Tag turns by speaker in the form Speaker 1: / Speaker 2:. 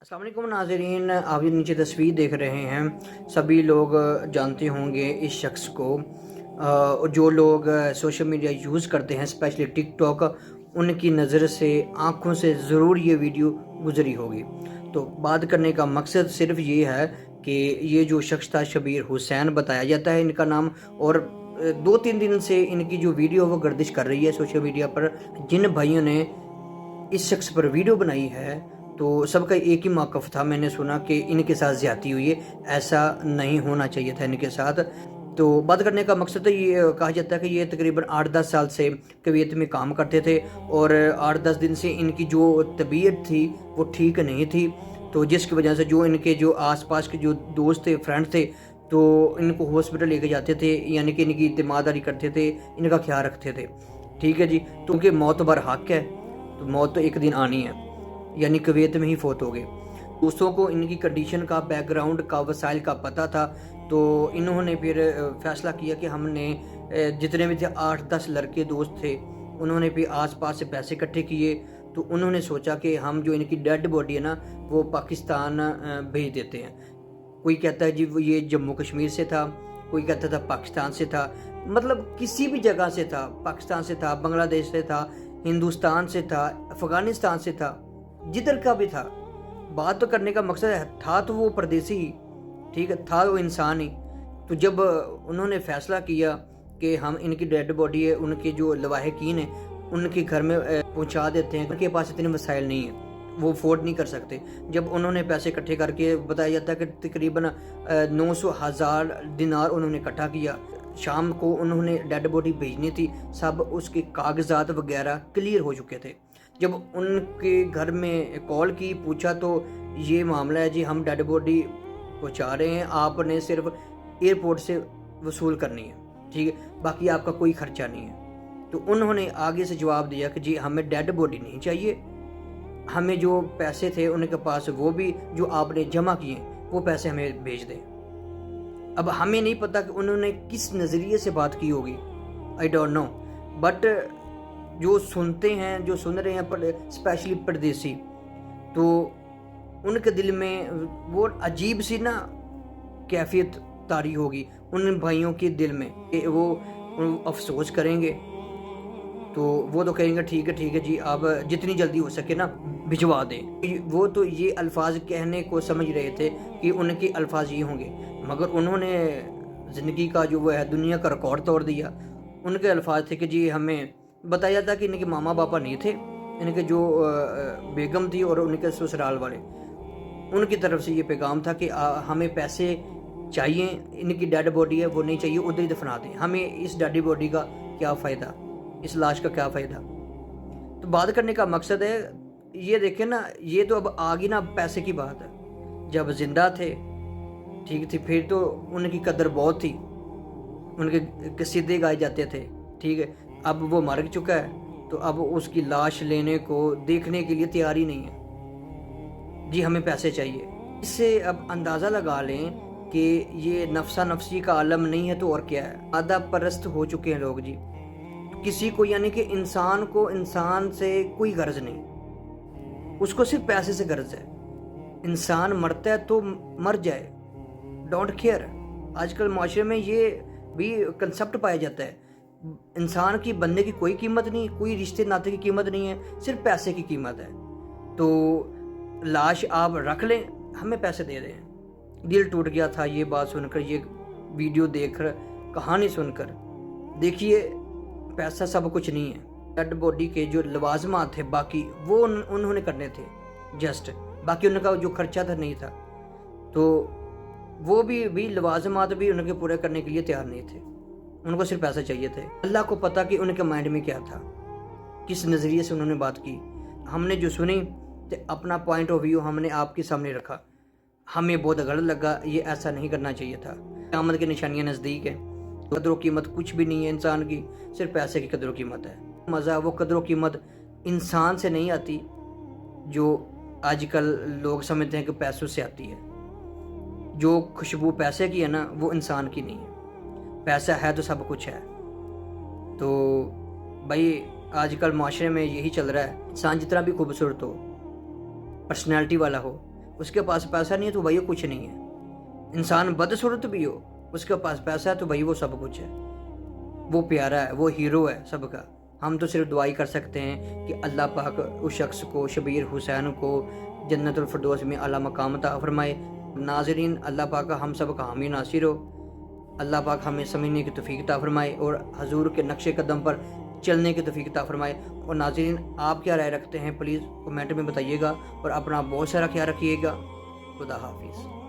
Speaker 1: अस्सलाम वालेकुम नाज़रीन, आप ये नीचे तस्वीर देख रहे हैं। सभी लोग जानते होंगे इस शख्स को। जो लोग सोशल मीडिया यूज़ करते हैं, स्पेशली टिकटॉक, उनकी नज़र से आँखों से ज़रूर ये वीडियो गुजरी होगी। तो बात करने का मकसद सिर्फ ये है कि ये जो शख्स था शबीर हुसैन बताया जाता है इनका नाम, और 2-3 दिन से इनकी जो वीडियो वो गर्दिश कर रही है सोशल मीडिया पर। जिन भाइयों ने इस शख्स पर वीडियो बनाई है तो सबका एक ही मौक़िफ़ था, मैंने सुना कि इनके साथ ज़्यादती हुई है, ऐसा नहीं होना चाहिए था इनके साथ। तो बात करने का मकसद तो ये कहा जाता है कि ये तकरीबन 8-10 साल से कुवैत में काम करते थे और 8-10 दिन से इनकी जो तबीयत थी वो ठीक नहीं थी। तो जिसकी वजह से जो इनके जो आसपास के जो दोस्त थे, फ्रेंड थे, तो इनको हॉस्पिटल लेके जाते थे, यानी कि इनकी तीमारदारी करते थे, इनका ख्याल रखते थे। ठीक है जी, तो उनकी मौत बर हक है, तो मौत तो एक दिन आनी है, यानी कुवैत में ही फौत हो गए। दोस्तों को इनकी कंडीशन का, बैकग्राउंड का, वसाइल का पता था, तो इन्होंने फिर फैसला किया कि हमने जितने भी थे 8-10 लड़के दोस्त थे, उन्होंने भी आसपास से पैसे इकट्ठे किए। तो उन्होंने सोचा कि हम जो इनकी डेड बॉडी है ना वो पाकिस्तान भेज देते हैं। कोई कहता है जी वो ये जम्मू कश्मीर से था, कोई कहता था पाकिस्तान से था, मतलब किसी भी जगह से था, पाकिस्तान से था, बांग्लादेश से था, हिंदुस्तान से था, अफ़गानिस्तान से था, जिधर का भी था। बात तो करने का मकसद है, था तो वो परदेसी ही, ठीक है, था वो इंसान ही। तो जब उन्होंने फैसला किया कि हम इनकी डेड बॉडी है, उनके जो लवाहिकीन है उनके घर में पहुंचा देते हैं, उनके पास इतने वसाइल नहीं है, वो अफोर्ड नहीं कर सकते। जब उन्होंने पैसे इकट्ठे करके, बताया जाता है कि तकरीबन 900,000 दिनार उन्होंने इकट्ठा किया। शाम को उन्होंने डेड बॉडी भेजनी थी, सब उसके कागजात वगैरह क्लियर हो चुके थे। जब उनके घर में कॉल की, पूछा तो ये मामला है जी, हम डेड बॉडी पहुंचा रहे हैं, आपने सिर्फ एयरपोर्ट से वसूल करनी है, ठीक है, बाकी आपका कोई खर्चा नहीं है। तो उन्होंने आगे से जवाब दिया कि जी हमें डेड बॉडी नहीं चाहिए, हमें जो पैसे थे उनके पास वो भी जो आपने जमा किए वो पैसे हमें भेज दें। अब हमें नहीं पता कि उन्होंने किस नज़रिए से बात की होगी, आई डोंट नो, बट जो सुनते हैं, जो सुन रहे हैं स्पेशली परदेसी, तो उनके दिल में वो अजीब सी ना कैफियत तारी होगी उन भाइयों के दिल में कि वो अफसोस करेंगे। तो वो तो कहेंगे ठीक है जी, आप जितनी जल्दी हो सके ना भिजवा दें। वो तो ये अल्फाज कहने को समझ रहे थे कि उनके अल्फाज ये होंगे, मगर उन्होंने ज़िंदगी का जो वो है दुनिया का रिकॉर्ड तोड़ दिया। उनके अल्फाज थे कि जी हमें बताया था कि इनके मामा पापा नहीं थे, इनके जो बेगम थी और उनके ससुराल वाले, उनकी तरफ से ये पैगाम था कि हमें पैसे चाहिए, इनकी डेड बॉडी है वो नहीं चाहिए, उधर ही दफना दें, हमें इस डेड बॉडी का क्या फ़ायदा, इस लाश का क्या फ़ायदा। तो बात करने का मकसद है ये, देखें ना, ये तो अब आ गई ना पैसे की बात है। जब जिंदा थे ठीक थी, फिर तो उनकी कदर बहुत थी, उनके कसीदे गाए जाते थे, ठीक है। अब वो मर चुका है, तो अब उसकी लाश लेने को, देखने के लिए तैयार ही नहीं है जी, हमें पैसे चाहिए। इससे अब अंदाज़ा लगा लें कि ये नफसा नफसी का आलम नहीं है तो और क्या है। आधा परस्त हो चुके हैं लोग जी, किसी को, यानी कि इंसान को इंसान से कोई गर्ज नहीं, उसको सिर्फ पैसे से गर्ज है। इंसान मरता है तो मर जाए, डोंट केयर। आजकल माशरे में ये भी कंसेप्ट पाया जाता है, इंसान की बनने की कोई कीमत नहीं, कोई रिश्ते नाते की कीमत नहीं है, सिर्फ पैसे की कीमत है। तो लाश आप रख लें, हमें पैसे दे दें। दिल टूट गया था ये बात सुनकर, ये वीडियो देखकर, कहानी सुनकर। देखिए पैसा सब कुछ नहीं है, डेड बॉडी के जो लवाजमात थे बाकी वो उन्होंने करने थे जस्ट, बाकी उनका जो खर्चा था नहीं था, तो वो भी लवाजमात भी उनके पूरे करने के लिए तैयार नहीं थे, उनको सिर्फ पैसा चाहिए थे। अल्लाह को पता कि उनके माइंड में क्या था, किस नज़रिए से उन्होंने बात की। हमने जो सुनी तो अपना पॉइंट ऑफ व्यू हमने आपके सामने रखा, हमें बहुत गलत लगा, ये ऐसा नहीं करना चाहिए था। क़यामत की निशानियाँ नज़दीक है, कदर कीमत कुछ भी नहीं है इंसान की, सिर्फ पैसे की कदर कीमत है। मज़ा वो कदर कीमत इंसान से नहीं आती जो आजकल लोग समझते हैं कि पैसों से आती है। जो खुशबू पैसे की है ना वो इंसान की नहीं है, पैसा है तो सब कुछ है। तो भाई आजकल माशरे में यही चल रहा है, इंसान जितना भी खूबसूरत हो, पर्सनैलिटी वाला हो, اس کے پاس پیسہ نہیں ہے تو بھائی وہ کچھ نہیں ہے. انسان بدصورت بھی ہو، اس کے پاس پیسہ ہے تو بھائی وہ سب کچھ ہے. وہ پیارا ہے، وہ ہیرو ہے سب کا. ہم تو صرف دعائی کر سکتے ہیں کہ اللہ پاک اس شخص کو، شبیر حسین کو، جنت الفردوس میں اعلیٰ مقام عطا فرمائے. ناظرین، اللہ پاک کا ہم سب کا حامی ناصر ہو. اللہ پاک ہمیں سمجھنے کی توفیق عطا فرمائے اور حضور کے نقش قدم پر چلنے کی توفیق عطا فرمائے. اور ناظرین، آپ کیا رائے رکھتے ہیں پلیز کمنٹ میں بتائیے گا، اور اپنا بہت سارا خیال رکھیے گا. خدا حافظ.